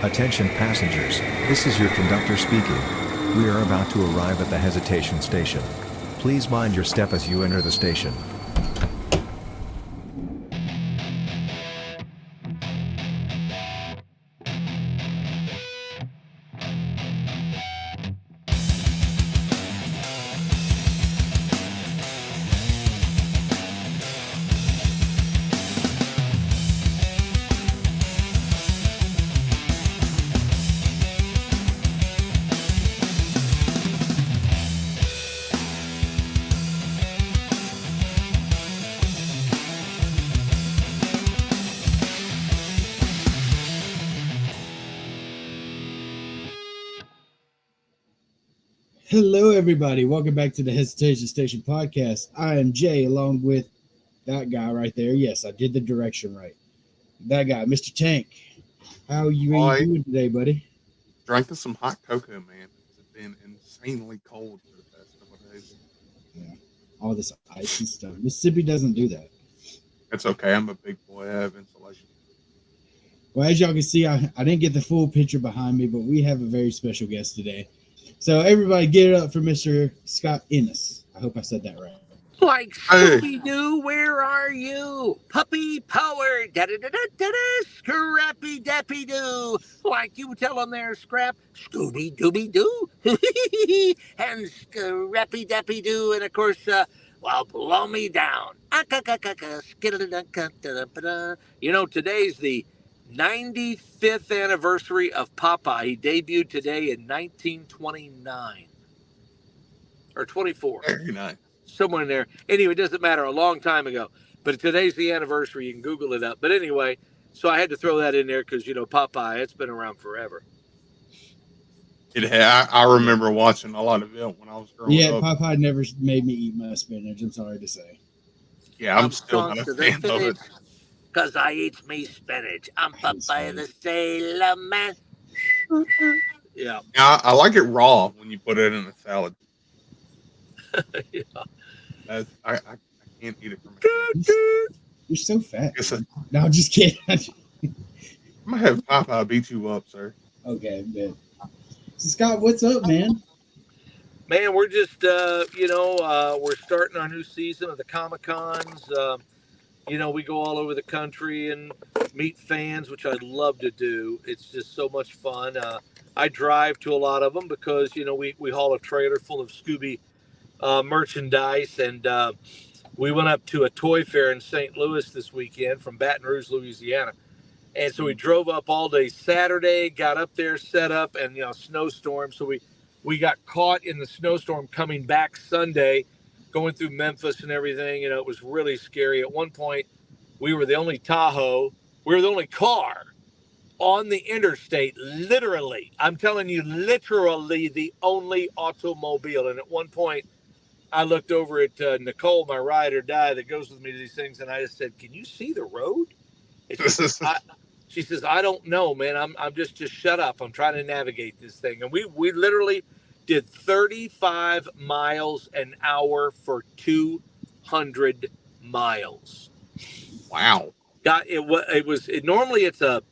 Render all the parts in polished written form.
Attention passengers, this is your conductor speaking. We are about to arrive at the hesitation station. Please mind your step as you enter the station. Hello, everybody. Welcome back to the Hesitation Station podcast. I am Jay, along with that guy right there. Yes, I did the direction right. That guy, Mr. Tank. How are you doing today, buddy? Drinking some hot cocoa, man. It's been insanely cold for the past couple of days. Yeah, all this ice and stuff. Mississippi doesn't do that. It's okay. I'm a big boy. I have insulation. Well, as y'all can see, I didn't get the full picture behind me, but we have a very special guest today. So everybody get it up for Mr. Scott Ennis. I hope I said that right. Like Scooby Doo, where are you? Puppy power, da-da-da-da-da-da, Scrappy Doo. Like you tell them there, Scrap, Scooby Dooby Doo, and Scrappy Doo, and of course, well, blow me down. You know, today's the 95th anniversary of Popeye. He debuted today in 1929 or 24. Very nice. Somewhere in there. Anyway, it doesn't matter. A long time ago. But today's the anniversary. You can Google it up. But anyway, so I had to throw that in there because, you know, Popeye, it's been around forever. I remember watching a lot of it when I was growing up. Yeah, Popeye never made me eat my spinach. I'm sorry to say. Yeah, I'm still not a fan of it. Because I eat me spinach. I'm Popeye the Sailor Man. Yeah. I like it raw when you put it in a salad. Yeah. I can't eat it from You're so fat. No, I'm just kidding. I'm going to have Popeye beat you up, sir. Okay, good. So, Scott, what's up, man? Man, we're just, we're starting our new season of the Comic-Cons. You know, we go all over the country and meet fans, which I love to do. It's just so much fun. I drive to a lot of them because, you know, we haul a trailer full of Scooby merchandise. And we went up to a toy fair in St. Louis this weekend from Baton Rouge, Louisiana. And so we drove up all day Saturday, got up there, set up, and, you know, snowstorm. So we got caught in the snowstorm coming back Sunday, going through Memphis and everything. You know, it was really scary. At one point, we were the only Tahoe. We were the only car on the interstate, literally. I'm telling you, literally the only automobile. And at one point, I looked over at Nicole, my ride or die that goes with me to these things, and I just said, "Can you see the road?" She says, "I don't know, man. I'm just shut up. I'm trying to navigate this thing." And we literally did 35 miles an hour for 200 miles. Wow. Normally it's about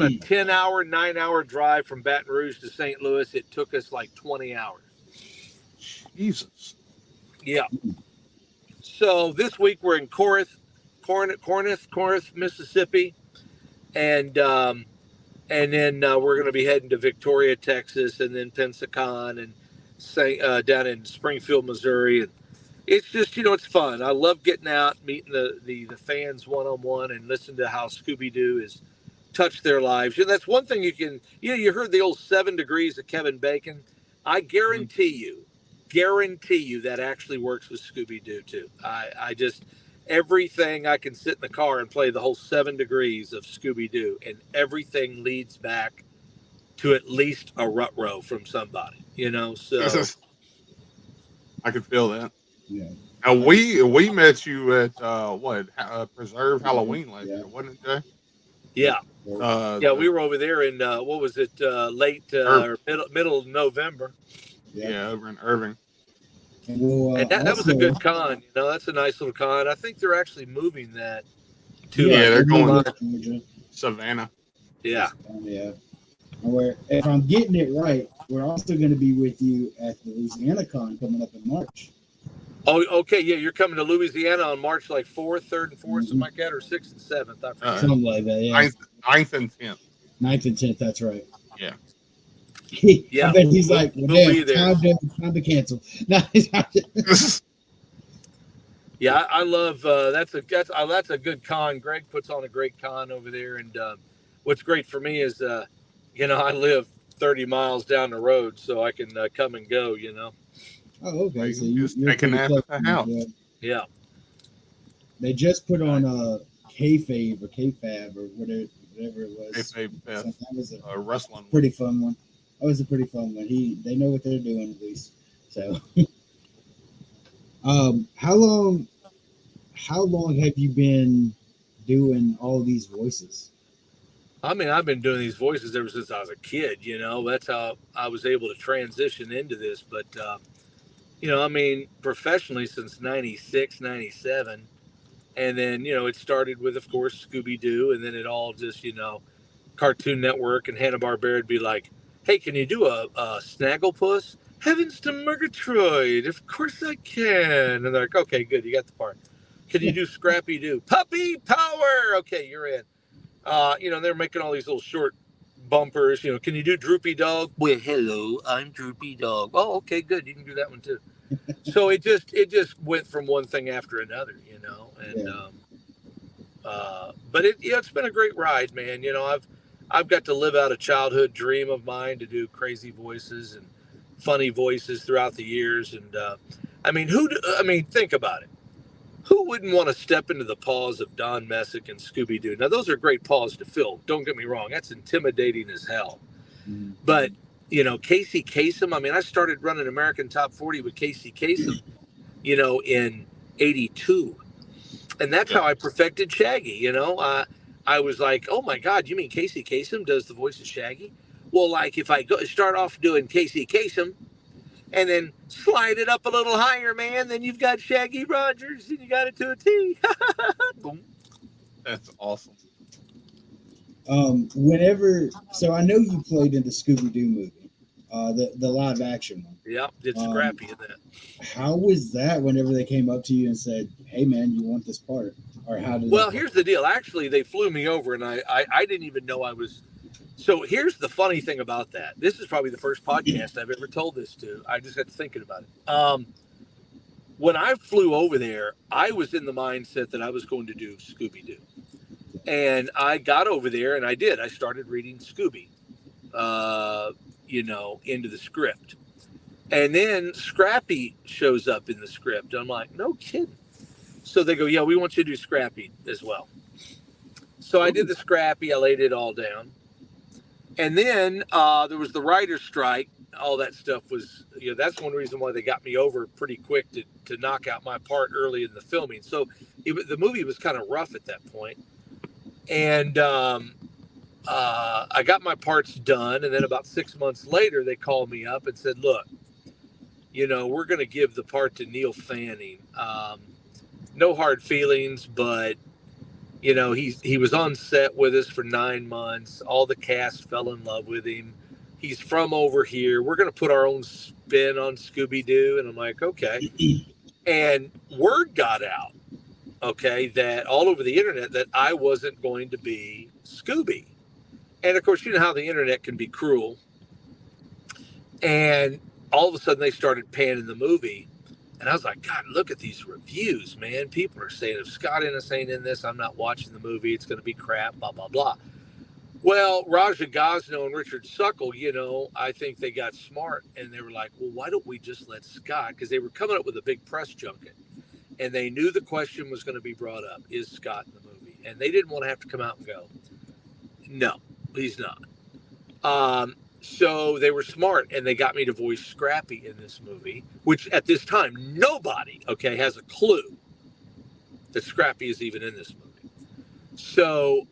a 10-hour, 9-hour drive from Baton Rouge to St. Louis. It took us like 20 hours. Jesus. Yeah. So this week we're in Corinth, Mississippi, and then we're going to be heading to Victoria, Texas, and then Pensacon and down in Springfield, Missouri. And it's just, you know, it's fun. I love getting out, meeting the fans one-on-one, and listening to how Scooby Doo has touched their lives. And that's one thing you heard the old 7 degrees of Kevin Bacon. I guarantee you that actually works with Scooby Doo too. I just, everything, I can sit in the car and play the whole 7 degrees of Scooby Doo, and everything leads back to at least a rut row from somebody, you know. So I could feel that. Yeah. Now we met you at Preserve Halloween last year, wasn't it, Jay? Yeah. We were over there in what was it? Late or middle of November. Yeah, over in Irving. And that was a good con. You know, that's a nice little con. I think they're actually moving that to they're going to Savannah. Yeah. Yeah. Where, if I'm getting it right, we're also going to be with you at the Louisiana Con coming up in March. Oh, okay, yeah, you're coming to Louisiana on March like 4th, 3rd, and 4th, something Mhm. like that, or 6th and 7th. I forget. Something like that, yeah. 9th and 10th. 9th and 10th, that's right. Yeah. I Yeah, bet he's we'll- like, well, we'll damn, be there. time to cancel. No, Yeah, I love that's a good con. Greg puts on a great con over there, and what's great for me is I live 30 miles down the road, so I can come and go. oh, okay. You So can just you're take a pretty nap close. at the house. Yeah. Yeah. They just put on Kayfabe or Kayfab or whatever it was. Kayfabe Fest, That was a wrestling. pretty fun one. That was a pretty fun one. They know what they're doing at least. So, how long have you been doing all these voices? I mean, I've been doing these voices ever since I was a kid. That's how I was able to transition into this. But I mean, professionally since '96, '97. And then, it started with, of course, Scooby Doo. And then it all just, Cartoon Network and Hanna-Barbera would be like, hey, can you do a Snagglepuss? Heavens to Murgatroyd. Of course I can. And they're like, okay, good. You got the part. Can you do Scrappy Doo? Puppy Power. Okay, you're in. They're making all these little short bumpers. Can you do Droopy Dog? Well, hello, I'm Droopy Dog. Oh, okay, good. You can do that one too. So it just went from one thing after another, and but it's been a great ride, man. I've got to live out a childhood dream of mine to do crazy voices and funny voices throughout the years, and I mean, think about it. Who wouldn't want to step into the paws of Don Messick and Scooby Doo? Now, those are great paws to fill. Don't get me wrong; that's intimidating as hell. Mm-hmm. But Casey Kasem. I mean, I started running American Top 40 with Casey Kasem, in '82, and that's how I perfected Shaggy. I was like, oh my God, you mean Casey Kasem does the voice of Shaggy? Well, like if I start off doing Casey Kasem, and then slide it up a little higher, man, then you've got Shaggy Rogers, and you got it to a T. Boom. That's awesome. So I know you played in the Scooby Doo movie, the live action one. Yeah, did Scrappy in that. How was that whenever they came up to you and said, hey man, you want this part? Or how did Well, here's the deal. Actually, they flew me over, and I didn't even know I was. So here's the funny thing about that. This is probably the first podcast I've ever told this to. I just got to thinking about it. When I flew over there, I was in the mindset that I was going to do Scooby Doo. And I got over there and I did. I started reading Scooby, into the script. And then Scrappy shows up in the script. I'm like, no kidding. So they go, yeah, we want you to do Scrappy as well. So I did the Scrappy. I laid it all down. And then there was the writer's strike. All that stuff was, that's one reason why they got me over pretty quick to knock out my part early in the filming. So the movie was kind of rough at that point. And I got my parts done. And then about 6 months later, they called me up and said, look, we're going to give the part to Neil Fanning. No hard feelings, but he was on set with us for 9 months. All the cast fell in love with him. He's from over here. We're going to put our own spin on Scooby Doo. And I'm like, okay. And word got out, okay, that all over the internet that I wasn't going to be Scooby. And of course, you know how the internet can be cruel. And all of a sudden they started panning the movie. And I was like, God, look at these reviews, man. People are saying if Scott Ennis ain't in this, I'm not watching the movie. It's going to be crap, blah, blah, blah. Well, Raja Gosnell and Richard Suckle, I think they got smart. And they were like, well, why don't we just let Scott? Because they were coming up with a big press junket. And they knew the question was going to be brought up, is Scott in the movie? And they didn't want to have to come out and go, no, he's not. So they were smart, and they got me to voice Scrappy in this movie, which at this time, nobody, has a clue that Scrappy is even in this movie. So,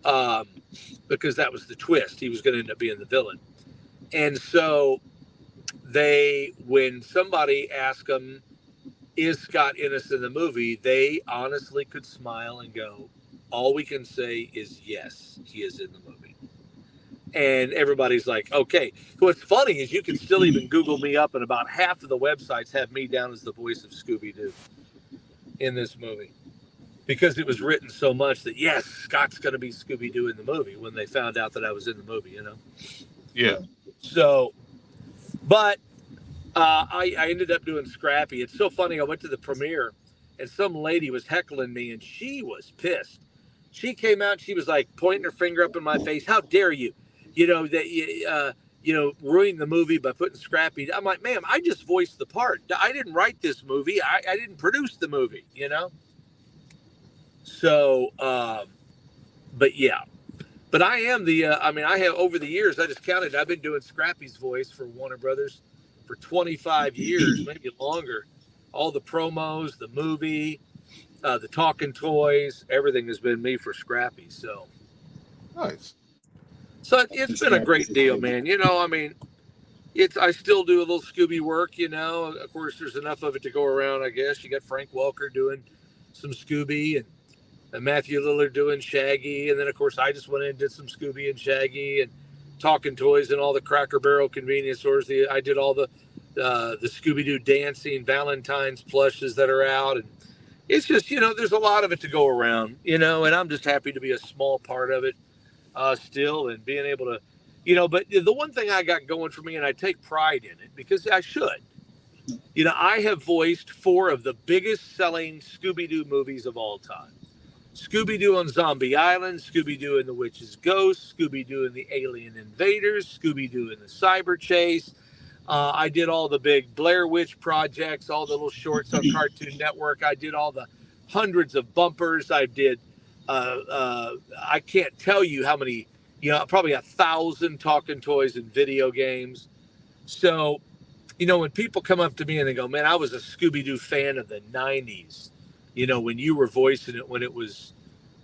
because that was the twist. He was going to end up being the villain. And so when somebody asked them, is Scott Ennis in the movie, they honestly could smile and go, all we can say is yes, he is in the movie. And everybody's like, okay. What's funny is you can still even Google me up, and about half of the websites have me down as the voice of Scooby Doo in this movie, because it was written so much that, yes, Scott's going to be Scooby Doo in the movie when they found out that I was in the movie, you know? Yeah. So, but I ended up doing Scrappy. It's so funny. I went to the premiere and some lady was heckling me and she was pissed. She came out and she was like pointing her finger up in my face. How dare you? You know, that ruin the movie by putting Scrappy. I'm like, ma'am, I just voiced the part. I didn't write this movie. I didn't produce the movie, you know? So, but yeah. But I am I have, over the years, I just counted, I've been doing Scrappy's voice for Warner Brothers for 25 years, maybe longer. All the promos, the movie, the talking toys, everything has been me for Scrappy. So Nice. So it's been a great deal, man. You know, I mean, I still do a little Scooby work, you know. Of course, there's enough of it to go around, I guess. You got Frank Welker doing some Scooby and Matthew Lillard doing Shaggy. And then, of course, I just went in and did some Scooby and Shaggy and Talking Toys and all the Cracker Barrel convenience stores. I did all the Scooby Doo dancing Valentine's plushes that are out. And it's just, you know, there's a lot of it to go around, you know, and I'm just happy to be a small part of it still, and being able to, you know, but the one thing I got going for me, and I take pride in it because I should, you know, I have voiced 4 of the biggest selling Scooby Doo movies of all time. Scooby Doo on Zombie Island, Scooby Doo and the Witch's Ghost, Scooby Doo and the Alien Invaders, Scooby Doo and the Cyber Chase. I did all the big Blair Witch projects, all the little shorts on Cartoon Network. I did all the hundreds of bumpers. I did, I can't tell you how many, you know, probably 1,000 talking toys and video games. So, you know, when people come up to me and they go, man, I was a Scooby Doo fan of the 90s, you know, when you were voicing it, when it was,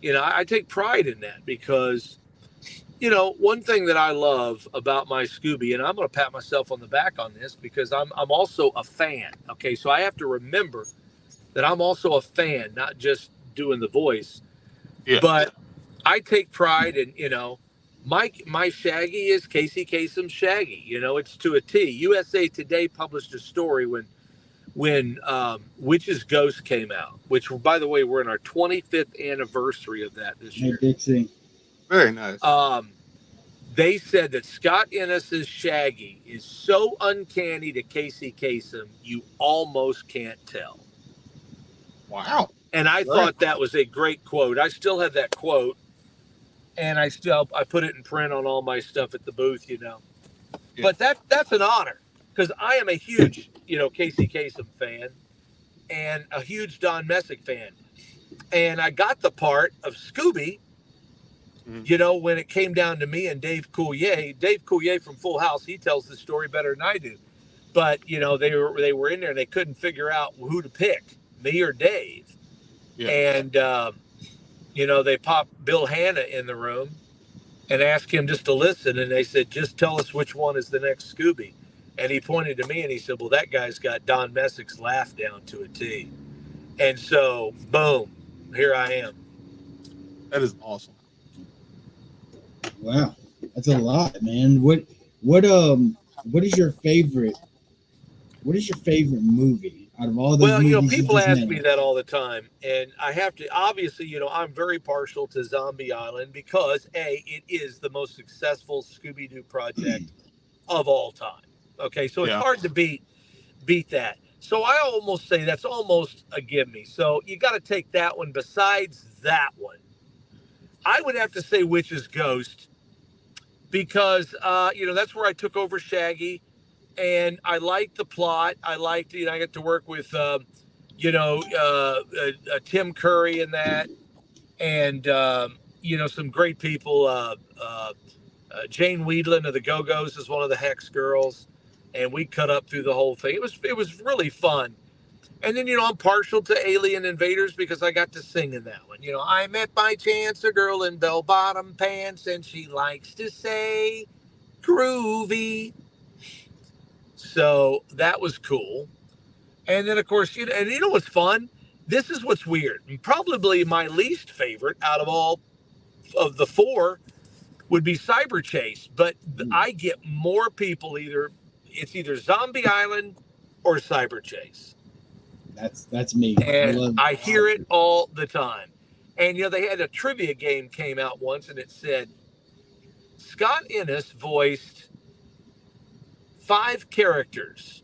you know, I take pride in that because, you know, one thing that I love about my Scooby, and I'm going to pat myself on the back on this because I'm also a fan. Okay. So I have to remember that I'm also a fan, not just doing the voice, but I take pride in, you know, my Shaggy is Casey Kasem's Shaggy. You know, it's to a T. USA Today published a story when Witch's Ghost came out, which, by the way, we're in our 25th anniversary of that this year. Dixie. Very nice. They said that Scott Innes's Shaggy is so uncanny to Casey Kasem, you almost can't tell. Wow. And I thought that was a great quote. I still have that quote, and I put it in print on all my stuff at the booth, you know. Yeah. But that's an honor because I am a huge, you know, Casey Kasem fan and a huge Don Messick fan. And I got the part of Scooby, you know, when it came down to me and Dave Coulier. Dave Coulier from Full House, he tells the story better than I do. But, you know, they were in there and they couldn't figure out who to pick, me or Dave. Yeah. And, you know, they popped Bill Hanna in the room and asked him just to listen. And they said, just tell us which one is the next Scooby. And he pointed to me and he said, well, that guy's got Don Messick's laugh down to a T. And so, boom, here I am. That is awesome. Wow, that's a lot, man. What is your favorite? What is your favorite movie out of all the? Well, you know, people ask me that all the time, and I have to. Obviously, you know, I'm very partial to Zombie Island because it is the most successful Scooby Doo project of all time. Okay, so it's hard to beat that. So I almost say that's almost a give me. So you got to take that one. Besides that one, I would have to say Witch's Ghost because, you know, that's where I took over Shaggy and I liked the plot. I liked, you know, I got to work with, you know, Tim Curry in that and, you know, some great people. Jane Weedland of the Go-Go's is one of the Hex girls. And we cut up through the whole thing. It was really fun. And then, you know, I'm partial to Alien Invaders because I got to sing in that one. You know, I met by chance a girl in bell-bottom pants, and she likes to say groovy. So that was cool. And then, of course, you know what's fun? This is what's weird. Probably my least favorite out of all of the 4 would be Cyber Chase. But I get more people it's either Zombie Island or Cyber Chase. That's me. And I hear it all the time. And they had a trivia game came out once, and it said Scott Innes voiced 5 characters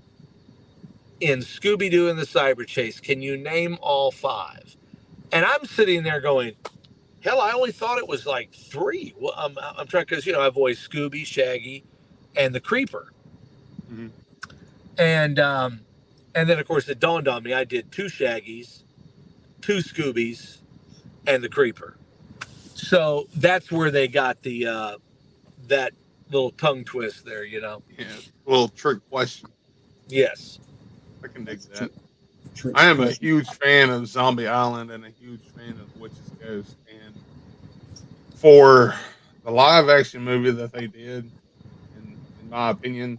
in Scooby Doo and the Cyber Chase. Can you name all 5? And I'm sitting there going, hell, I only thought it was like 3. Well, I'm trying, because I voiced Scooby, Shaggy, and the Creeper. Mm-hmm. And then of course it dawned on me I did 2 Shaggys, 2 Scoobies, and the Creeper. So that's where they got the that little tongue twist there, Yeah, a little trick question. Yes. I can dig that. I am a huge fan of Zombie Island and a huge fan of Witch's Ghost. And for the live action movie that they did, in my opinion,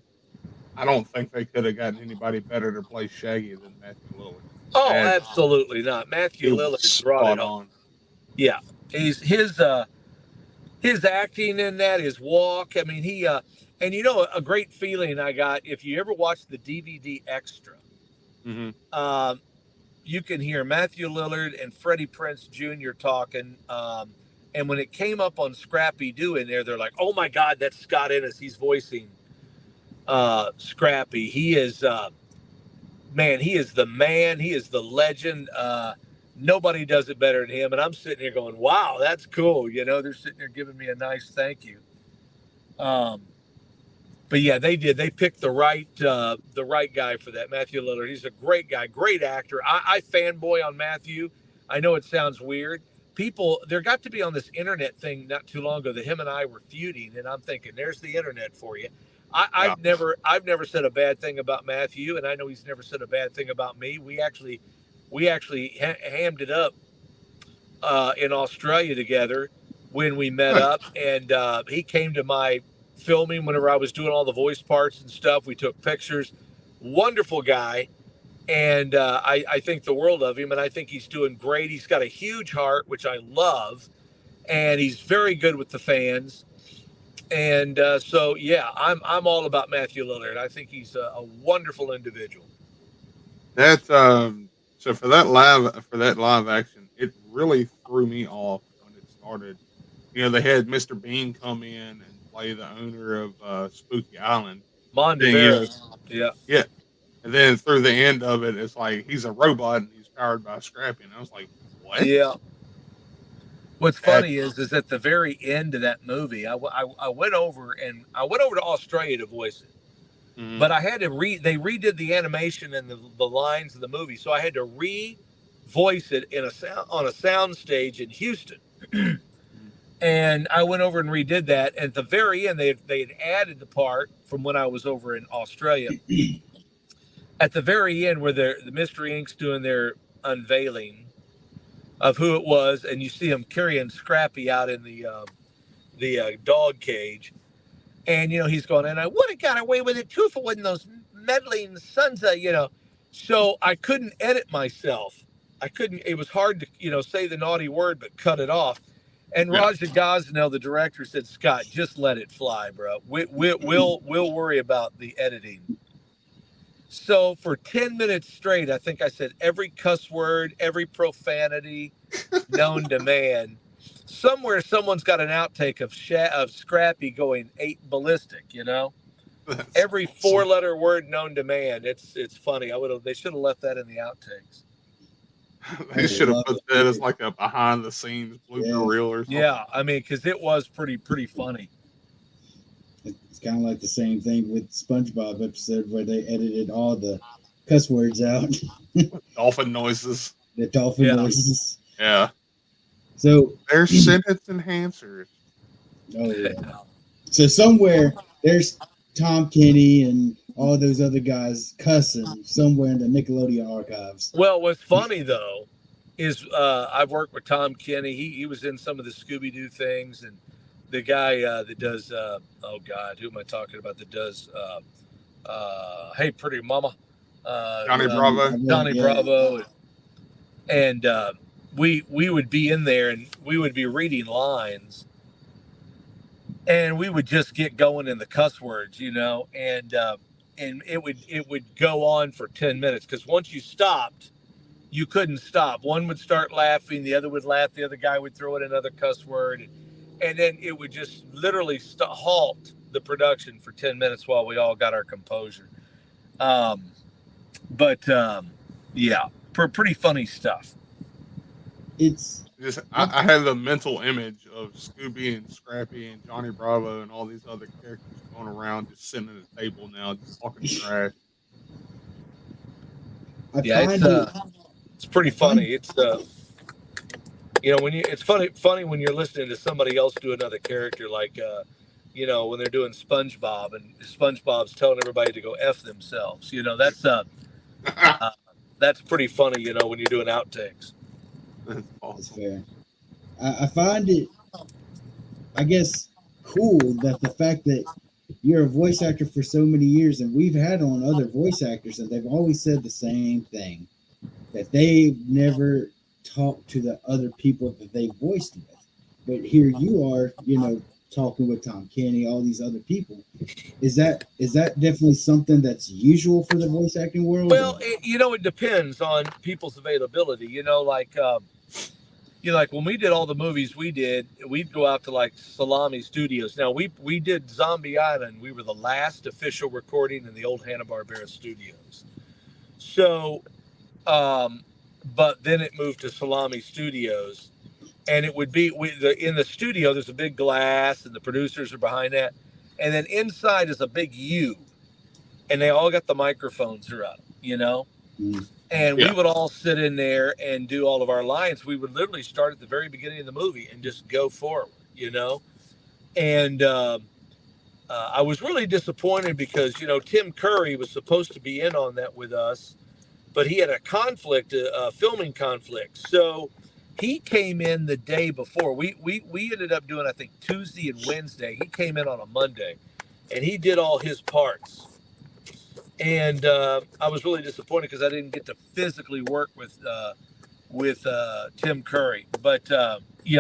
I don't think they could have gotten anybody better to play Shaggy than Matthew Lillard. Oh, absolutely not. Matthew Lillard brought it on. Yeah. His acting in that, his walk. I mean, he and a great feeling I got if you ever watch the DVD extra. Mm-hmm. You can hear Matthew Lillard and Freddie Prinze Jr. talking. And when it came up on Scrappy Doo in there, they're like, "Oh my God, that's Scott Innes. He's voicing Scrappy. He is man. He is the man. He is the legend. Nobody does it better than him." And I'm sitting here going, "Wow, that's cool." They're sitting there giving me a nice thank you. But yeah, they did. They picked the right guy for that, Matthew Lillard. He's a great guy, great actor. I fanboy on Matthew. I know it sounds weird. There got to be on this internet thing not too long ago that him and I were feuding, and I'm thinking, there's the internet for you. I've never said a bad thing about Matthew, and I know he's never said a bad thing about me. We actually hammed it up in Australia together when we met up, and he came to my filming whenever I was doing all the voice parts and stuff. We took pictures. Wonderful guy, and I think the world of him, and I think he's doing great. He's got a huge heart, which I love, and he's very good with the fans. And so yeah, I'm all about Matthew Lillard. I think he's a wonderful individual. That so for that live action, it really threw me off when it started. They had Mr. Bean come in and play the owner of Spooky Island. Mondeveras. Yeah. And then through the end of it, it's like he's a robot and he's powered by Scrappy. And I was like, what? Yeah. What's funny is at the very end of that movie, I went over to Australia to voice it. Mm-hmm. But I had to they redid the animation and the lines of the movie. So I had to re-voice it on a sound stage in Houston. And I went over and redid that. And at the very end, they had added the part from when I was over in Australia. At the very end, where the Mystery Inc.'s doing their unveiling of who it was, and you see him carrying Scrappy out in the dog cage. And, he's going, and I would have got away with it too if it wasn't those meddling sons of, So I couldn't edit myself. It was hard to, say the naughty word, but cut it off. And Raja Gosnell, the director, said, "Scott, just let it fly, bro. We'll worry about the editing." So for 10 minutes straight, I think I said every cuss word, every profanity known to man. Somewhere, someone's got an outtake of Scrappy going 8 ballistic. Every 4-letter word known to man. It's funny. They should have left that in the outtakes. They should have put that as like a behind the scenes blooper reel or something. Yeah, I mean, because it was pretty funny. It's kind of like the same thing with SpongeBob episode where they edited all the cuss words out. Dolphin noises. The dolphin noises. Yeah. So they're sentence enhancers. Oh yeah. So somewhere there's Tom Kenny and all those other guys cussing somewhere in the Nickelodeon archives. Well, what's funny though is I've worked with Tom Kenny. He was in some of the Scooby Doo things, and the guy that does oh God, who am I talking about? That does Hey Pretty Mama, Johnny Bravo. Johnny Bravo, and we would be in there and we would be reading lines, and we would just get going in the cuss words, and it would go on for 10 minutes because once you stopped, you couldn't stop. One would start laughing, the other would laugh, the other guy would throw in another cuss word, and then it would just literally halt the production for 10 minutes while we all got our composure. But yeah, pretty funny stuff. It's just I have the mental image of Scooby and Scrappy and Johnny Bravo and all these other characters going around just sitting at a table now, just talking trash. It's pretty funny. It's it's funny when you're listening to somebody else do another character, like when they're doing SpongeBob and SpongeBob's telling everybody to go F themselves. That's pretty funny. When you're doing outtakes. That's awesome. That's fair. I find it, I guess, cool that the fact that you're a voice actor for so many years, and we've had on other voice actors, and they've always said the same thing, that they've never talked to the other people that they voiced with. But here you are, talking with Tom Kenny, all these other people. Is that definitely something that's usual for the voice acting world? Well, it depends on people's availability. Like when we did all the movies we'd go out to like Salami Studios. Now we did Zombie Island. We were the last official recording in the old Hanna-Barbera studios. So, but then it moved to Salami Studios, and it would be in the studio. There's a big glass, and the producers are behind that, and then inside is a big U, and they all got the microphones up, And we would all sit in there and do all of our lines. We would literally start at the very beginning of the movie and just go forward, And I was really disappointed because, Tim Curry was supposed to be in on that with us, but he had a conflict, a filming conflict. So he came in the day before. We ended up doing, I think, Tuesday and Wednesday. He came in on a Monday, and he did all his parts. And I was really disappointed because I didn't get to physically work with Tim Curry. But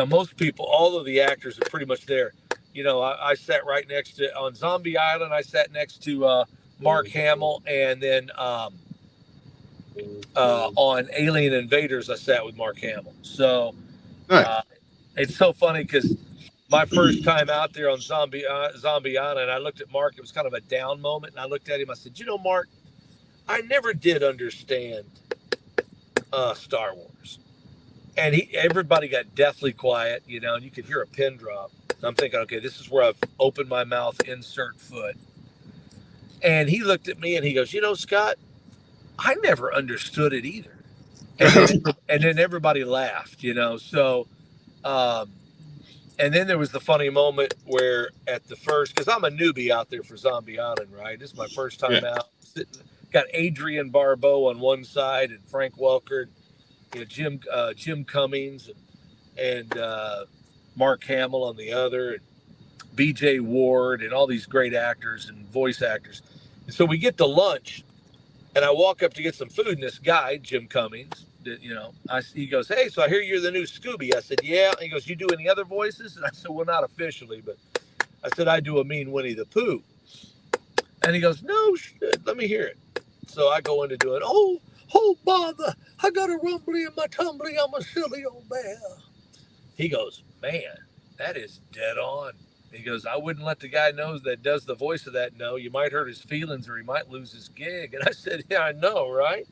most people, all of the actors are pretty much there. I sat right next to on Zombie Island. I sat next to Mark Hamill, and then on Alien Invaders, I sat with Mark Hamill. So it's so funny because my first time out there on Zombie Island, I looked at Mark. It was kind of a down moment, and I looked at him. I said, Mark, I never did understand Star Wars. And everybody got deathly quiet, and you could hear a pin drop. And I'm thinking, okay, this is where I've opened my mouth, insert foot. And he looked at me and he goes, Scott, I never understood it either. And then everybody laughed, So, and then there was the funny moment where at the first, because I'm a newbie out there for Zombie Island, right? This is my first time out. Got Adrian Barbeau on one side and Frank Welker, Jim Cummings and Mark Hamill on the other, and B.J. Ward and all these great actors and voice actors. And so we get to lunch, and I walk up to get some food, and this guy, Jim Cummings, he goes, hey, so I hear you're the new Scooby. I said, yeah. And he goes, you do any other voices? And I said, well, not officially, but I said, I do a mean Winnie the Pooh. And he goes, no, let me hear it. So I go into doing, oh, bother, I got a rumbly in my tumbly, I'm a silly old bear. He goes, man, that is dead on. He goes, I wouldn't let the guy know that does the voice of that know. You might hurt his feelings or he might lose his gig. And I said, yeah, I know, right?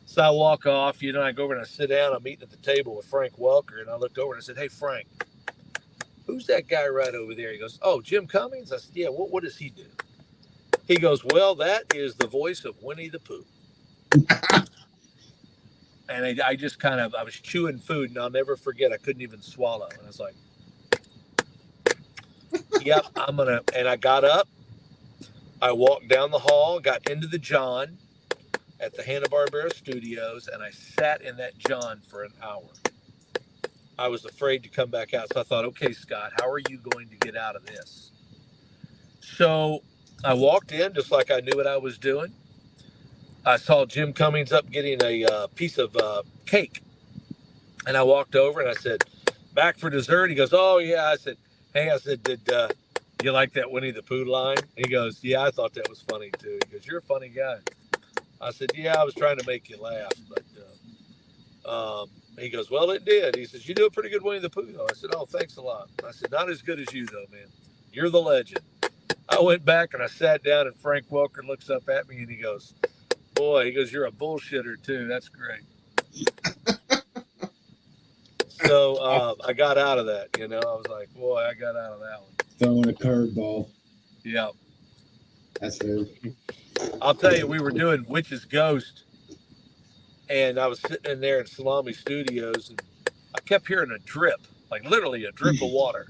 So I walk off, I go over and I sit down. I'm eating at the table with Frank Welker. And I looked over and I said, hey, Frank, who's that guy right over there? He goes, oh, Jim Cummings? I said, yeah, what does he do? He goes, well, that is the voice of Winnie the Pooh. And I just I was chewing food, and I'll never forget, I couldn't even swallow. And I was like, yep, and I got up, I walked down the hall, got into the John at the Hanna-Barbera studios, and I sat in that John for an hour. I was afraid to come back out. So I thought, okay, Scott, how are you going to get out of this? So I walked in just like I knew what I was doing. I saw Jim Cummings up getting a piece of cake. And I walked over and I said, back for dessert? He goes, oh, yeah. I said, hey, I said, did you like that Winnie the Pooh line? He goes, yeah, I thought that was funny too. He goes, you're a funny guy. I said, yeah, I was trying to make you laugh, but he goes, well, it did. He says, you do a pretty good Winnie the Pooh, though. I said, oh, thanks a lot. I said, not as good as you, though, man. You're the legend. I went back and I sat down, and Frank Welker looks up at me and he goes, boy, he goes, you're a bullshitter, too. That's great. So I got out of that, you know. I was like, boy, I got out of that one. Throwing a curveball. Yeah. That's fair. I'll tell you, we were doing Witch's Ghost, and I was sitting in there in Salami Studios, and I kept hearing a drip, like literally a drip of water.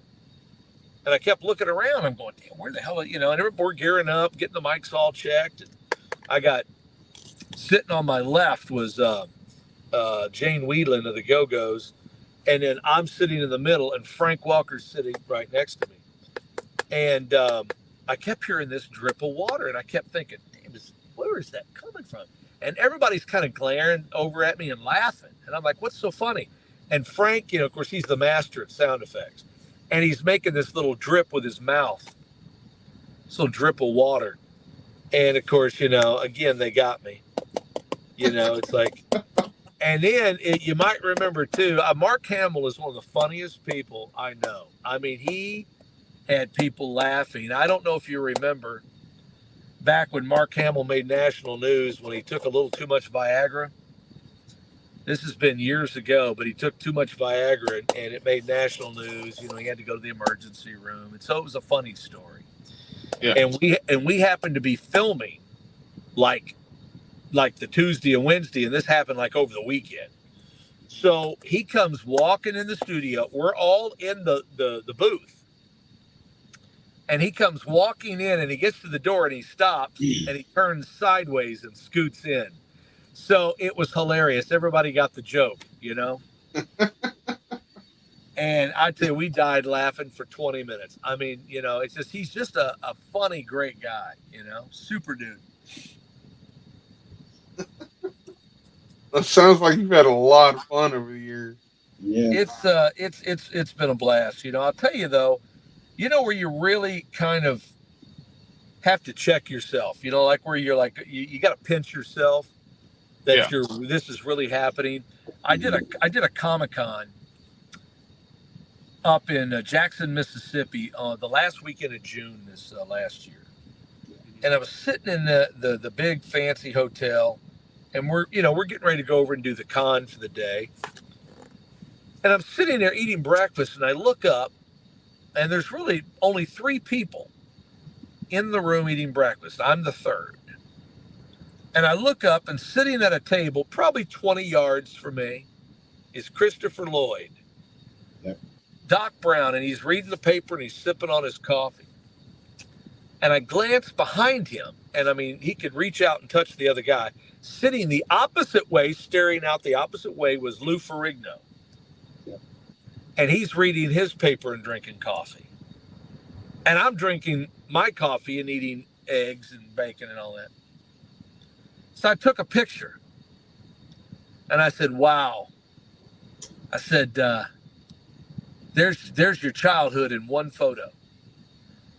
And I kept looking around. I'm going, damn, where the hell, you know, and we're gearing up, getting the mics all checked. And I got sitting on my left was Jane Whelan of the Go-Go's. And then I'm sitting in the middle, and Frank Welker's sitting right next to me. And I kept hearing this drip of water, and I kept thinking, damn, where is that coming from? And everybody's kind of glaring over at me and laughing. And I'm like, what's so funny? And Frank, you know, of course, he's the master of sound effects. And he's making this little drip with his mouth, this little drip of water. And, of course, you know, again, they got me. You know, it's like, and then you might remember, too, Mark Hamill is one of the funniest people I know. I mean, he had people laughing. I don't know if you remember back when Mark Hamill made national news when he took a little too much Viagra. This has been years ago, but he took too much Viagra and it made national news. You know, he had to go to the emergency room. And so it was a funny story. Yeah. And we happened to be filming like the Tuesday and Wednesday, and this happened like over the weekend. So he comes walking in the studio. We're all in the booth. And he comes walking in, and he gets to the door, and he stops, and he turns sideways and scoots in. So it was hilarious. Everybody got the joke, you know? And I tell you, we died laughing for 20 minutes. I mean, you know, it's just, he's just a funny, great guy, you know? Super dude. That sounds like you've had a lot of fun over the years. Yeah. It's been a blast. You know, I'll tell you though, you know where you really kind of have to check yourself, you know, like where you're like, you got to pinch yourself that this is really happening. I did a Comic-Con up in Jackson, Mississippi, the last weekend of June this last year. And I was sitting in the big fancy hotel, and we're getting ready to go over and do the con for the day. And I'm sitting there eating breakfast, and I look up, and there's really only 3 people in the room eating breakfast. I'm the third. And I look up, and sitting at a table, probably 20 yards from me, is Christopher Lloyd. Yep. Doc Brown, and he's reading the paper, and he's sipping on his coffee. And I glanced behind him, and I mean, he could reach out and touch the other guy. Sitting the opposite way, staring out the opposite way, was Lou Ferrigno. Yep. And he's reading his paper and drinking coffee. And I'm drinking my coffee and eating eggs and bacon and all that. So I took a picture. And I said, wow. I said, there's your childhood in one photo.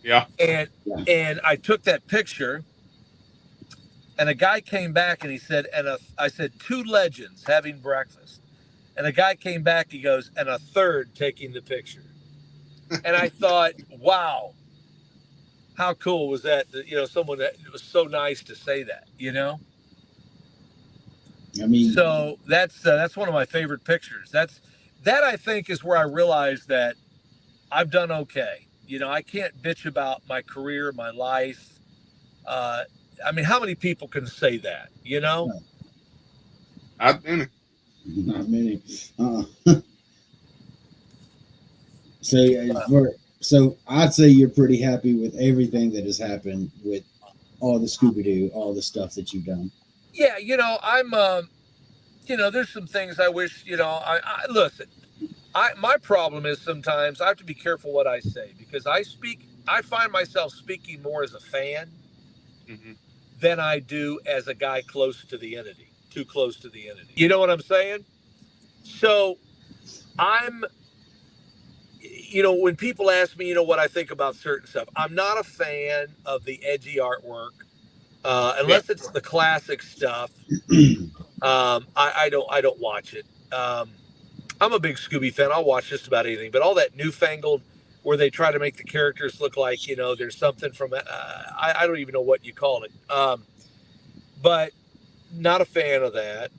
Yeah. And I took that picture, and a guy came back and he said, I said, 2 legends having breakfast. And a guy came back, he goes, and a third taking the picture. And I thought, wow, how cool was that? You know, someone that it was so nice to say that, you know? I mean, so that's one of my favorite pictures. That I think is where I realized that I've done okay. You know, I can't bitch about my career, my life. I mean, how many people can say that, you know? Not many. Not many. So I'd say you're pretty happy with everything that has happened with all the Scooby Doo, all the stuff that you've done. Yeah, you know, I'm, you know, there's some things I wish, you know, I listen. My problem is sometimes I have to be careful what I say, because I find myself speaking more as a fan than I do as a guy close to the entity, too close to the entity. You know what I'm saying? So I'm when people ask me, what I think about certain stuff, I'm not a fan of the edgy artwork unless it's the classic stuff. I don't watch it. I'm a big Scooby fan. I'll watch just about anything, but all that newfangled where they try to make the characters look like there's something from I don't even know what you call it. But not a fan of that.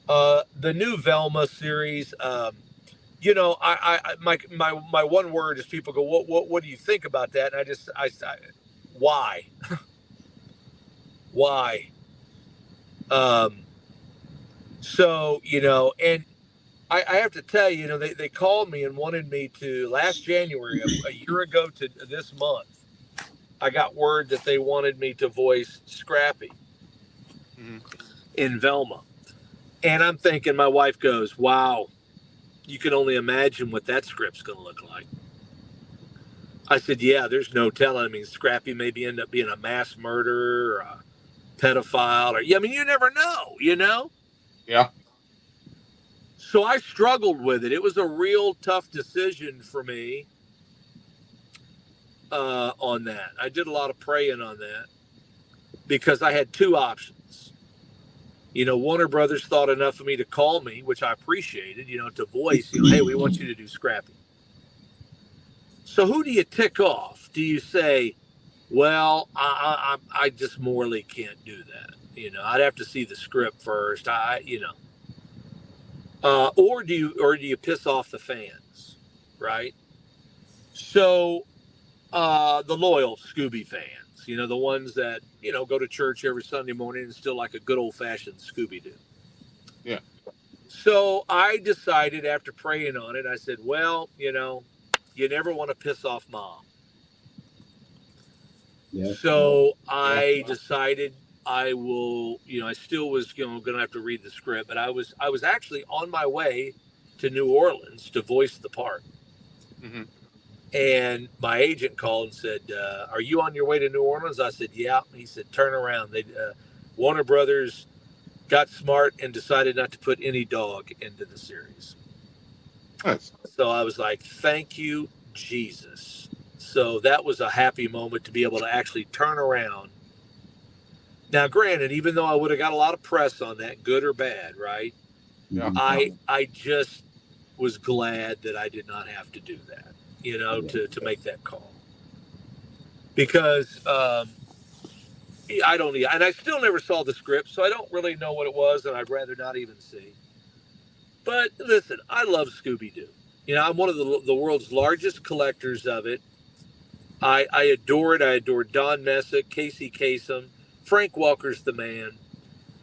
The new Velma series. My one word is people go, what do you think about that? And I why, why? So and I have to tell you, they called me and wanted me to last January, a year ago to this month. I got word that they wanted me to voice Scrappy in Velma, and I'm thinking, my wife goes, "Wow, you can only imagine what that script's going to look like." I said, "Yeah, there's no telling. I mean, Scrappy maybe end up being a mass murderer or a pedophile, or you never know, Yeah. So I struggled with it. It was a real tough decision for me on that. I did a lot of praying on that because I had two options. Warner Brothers thought enough of me to call me, which I appreciated, to voice, hey, we want you to do Scrappy. So who do you tick off? Do you say, well, I just morally can't do that. I'd have to see the script first. Or do you piss off the fans, right? So the loyal Scooby fans, the ones that go to church every Sunday morning and still like a good old fashioned Scooby Doo. Yeah. So I decided after praying on it, I said, well, you never want to piss off Mom. Yeah. So I decided I will, I still was, going to have to read the script, but I was actually on my way to New Orleans to voice the part. Mm-hmm. And my agent called and said, are you on your way to New Orleans? I said, yeah. He said, turn around. Warner Brothers got smart and decided not to put any dog into the series. Nice. So I was like, thank you, Jesus. So that was a happy moment to be able to actually turn around. Now, granted, even though I would have got a lot of press on that, good or bad, right? Yeah. I just was glad that I did not have to do that, to make that call. Because I don't, and I still never saw the script, so I don't really know what it was, and I'd rather not even see. But listen, I love Scooby Doo. I'm one of the world's largest collectors of it. I adore it. I adore Don Messick, Casey Kasem, Frank Welker's the man.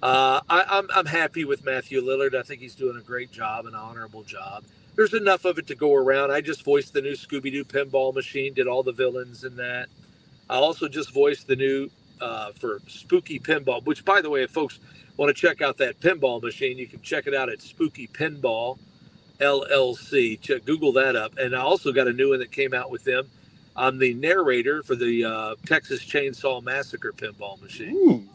I'm happy with Matthew Lillard. I think he's doing a great job, an honorable job. There's enough of it to go around. I just voiced the new Scooby Doo pinball machine, did all the villains in that. I also just voiced the new for Spooky Pinball, which, by the way, if folks want to check out that pinball machine, you can check it out at Spooky Pinball LLC. Google that up. And I also got a new one that came out with them. I'm the narrator for the Texas Chainsaw Massacre pinball machine. Ooh,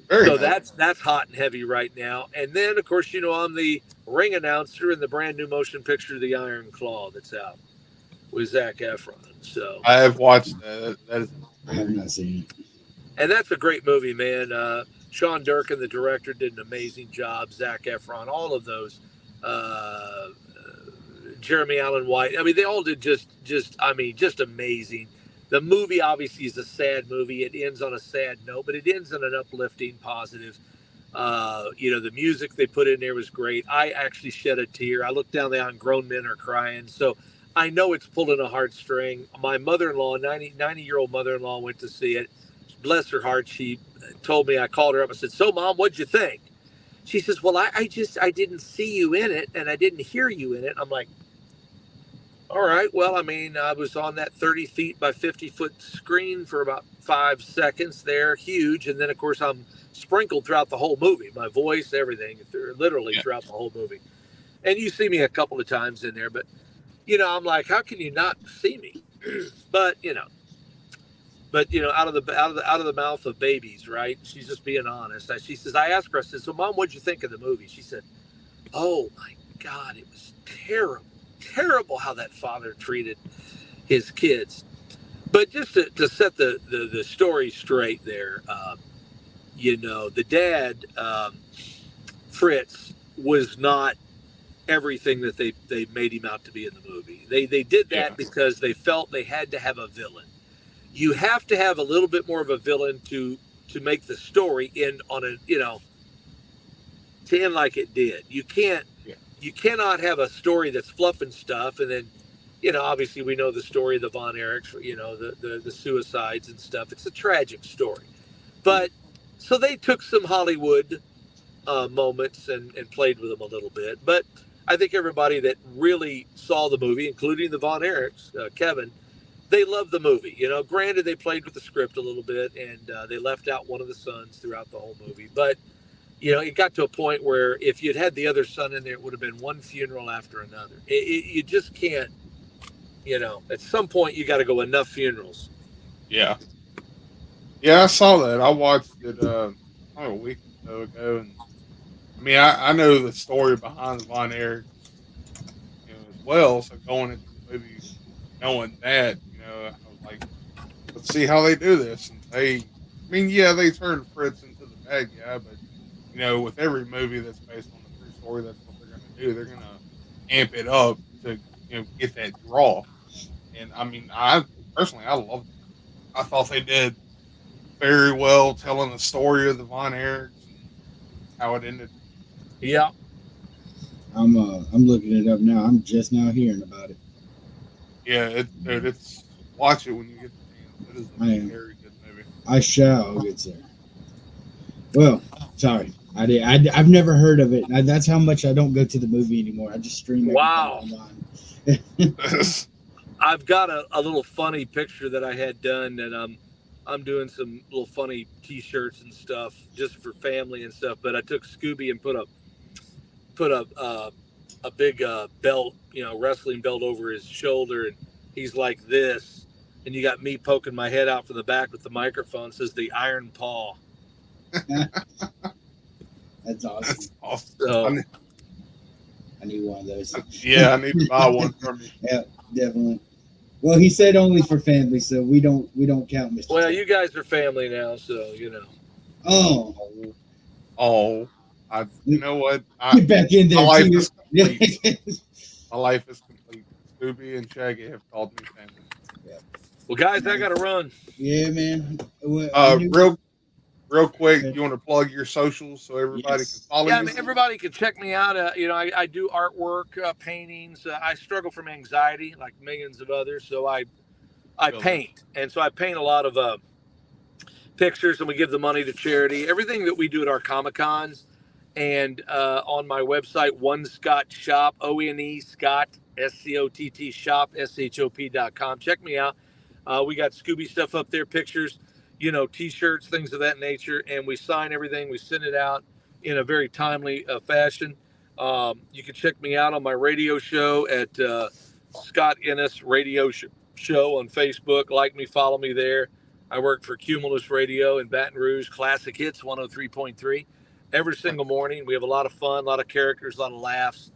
so nice. that's hot and heavy right now. And then, of course, I'm the ring announcer in the brand new motion picture, The Iron Claw, that's out with Zac Efron. So I have watched that. I have not seen it. And that's a great movie, man. Sean Durkin, the director, did an amazing job. Zac Efron, all of those. Jeremy Allen White. I mean, they all did just amazing. The movie obviously is a sad movie. It ends on a sad note, but it ends on an uplifting, positive. The music they put in there was great. I actually shed a tear. I looked down there and grown men are crying. So I know it's pulling a heartstring. My mother-in-law, 90-year-old mother-in-law, went to see it. Bless her heart. She told me, I called her up. I said, so, Mom, what'd you think? She says, well, I didn't see you in it and I didn't hear you in it. I'm like, all right. Well, I mean, I was on that 30 feet by 50 foot screen for about 5 seconds there. Huge. And then, of course, I'm sprinkled throughout the whole movie. My voice, everything, literally throughout the whole movie. And you see me a couple of times in there. But, I'm like, how can you not see me? But, out of the mouth of babies, right? She's just being honest. She says, I asked her, I said, so, Mom, what'd you think of the movie? She said, oh, my God, it was terrible how that father treated his kids. But just to set the story straight there, the dad, Fritz, was not everything that they made him out to be in the movie. They did that because they felt they had to have a villain. You have to have a little bit more of a villain to make the story end on to end like it did. You cannot have a story that's fluff and stuff, and then obviously we know the story of the Von Erichs, the suicides and stuff. It's a tragic story, but so they took some Hollywood moments and played with them a little bit. But I think everybody that really saw the movie, including the Von Erichs, Kevin, they loved the movie. Granted, they played with the script a little bit, and they left out one of the sons throughout the whole movie. But it got to a point where if you'd had the other son in there, it would have been one funeral after another. You just can't. At some point, you got to go enough funerals. Yeah. Yeah, I saw that. I watched it a week or so ago, and I mean, I know the story behind the Von Erichs, as well. So going into the movie, knowing that, I was like, let's see how they do this. And they turned Fritz into the bad guy, but with every movie that's based on a true story, that's what they're going to do. They're going to amp it up to get that draw. And I mean, I loved it. I thought they did very well telling the story of the Von Erichs and how it ended. Yeah, I'm looking it up now. I'm just now hearing about it. Yeah, it's watch it when you get the chance. It is a very good movie. I shall get there. Well, sorry, I've never heard of it. That's how much I don't go to the movie anymore. I just stream it online. I've got a little funny picture that I had done that I'm doing some little funny T-shirts and stuff just for family and stuff. But I took Scooby and put a big belt, wrestling belt over his shoulder, and he's like this. And you got me poking my head out from the back with the microphone. It says the Iron Paw. That's awesome. That's awesome. So, I need one of those. Yeah, I need to buy one from you. Yeah, definitely. Well, he said only for family, so we don't count Mr. Well, T. you guys are family now, so Oh, You know what? get back in there. My life too. is complete. My life is complete. Scooby and Shaggy have called me family. Yeah. Well, guys, I got to run. Yeah, man. Real quick, you want to plug your socials so everybody can follow you? Yeah, I mean, everybody can check me out. I do artwork, paintings. I struggle from anxiety like millions of others, so I paint. And so I paint a lot of pictures, and we give the money to charity. Everything that we do at our Comic-Cons and on my website, One Scott Shop, ONE Scott, SCOTT Shop, SHOP.com. Check me out. We got Scooby stuff up there, pictures, T-shirts, things of that nature, and we sign everything. We send it out in a very timely fashion. You can check me out on my radio show at Scott Ennis Radio Show on Facebook. Like me, follow me there. I work for Cumulus Radio in Baton Rouge, Classic Hits 103.3. Every single morning, we have a lot of fun, a lot of characters, a lot of laughs.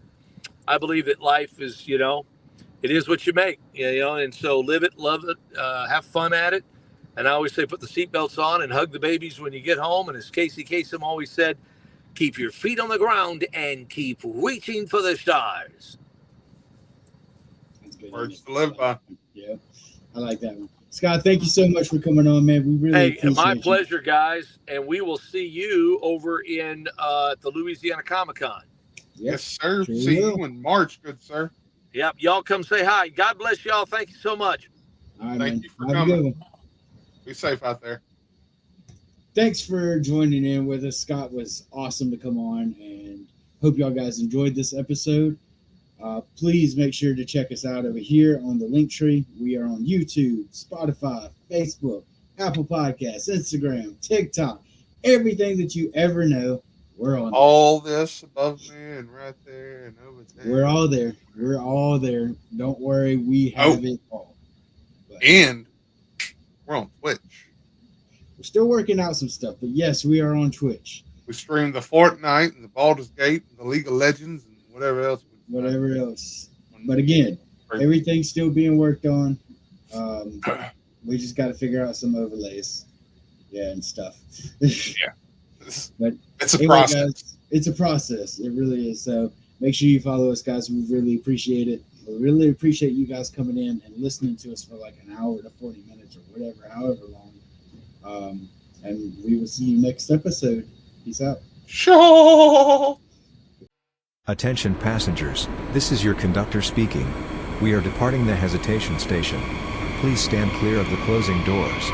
I believe that life is, it is what you make, and so live it, love it, have fun at it. And I always say, put the seatbelts on and hug the babies when you get home. And as Casey Kasem always said, keep your feet on the ground and keep reaching for the stars. Words to live by. Yeah, I like that one. Scott, thank you so much for coming on, man. We really appreciate my you. pleasure, guys. And we will see you over in the Louisiana Comic-Con. Yes, sir. Sure see you in March, good sir. Yep, y'all come say hi. God bless y'all. Thank you so much. All right, Thank you for coming. Be safe out there. Thanks for joining in with us. Scott was awesome to come on, and hope y'all guys enjoyed this episode. Please make sure to check us out over here on the Linktree. We are on YouTube, Spotify, Facebook, Apple Podcasts, Instagram, TikTok, everything that you ever know. We're on all this above me and right there and over there. We're all there. We're all there. Don't worry, we have it all. But and we're on Twitch. We're still working out some stuff, but yes, we are on Twitch. We stream the Fortnite and the Baldur's Gate and the League of Legends and whatever else. But again, everything's still being worked on. We just got to figure out some overlays, and stuff. Yeah, But it's a anyway, process. guys, it's a process. It really is. So make sure you follow us, guys. We really appreciate it. We really appreciate you guys coming in and listening to us for like an hour to 40 minutes or whatever, however long. And we will see you next episode. Peace out. Sure. Attention passengers, this is your conductor speaking. We are departing the hesitation station. Please stand clear of the closing doors.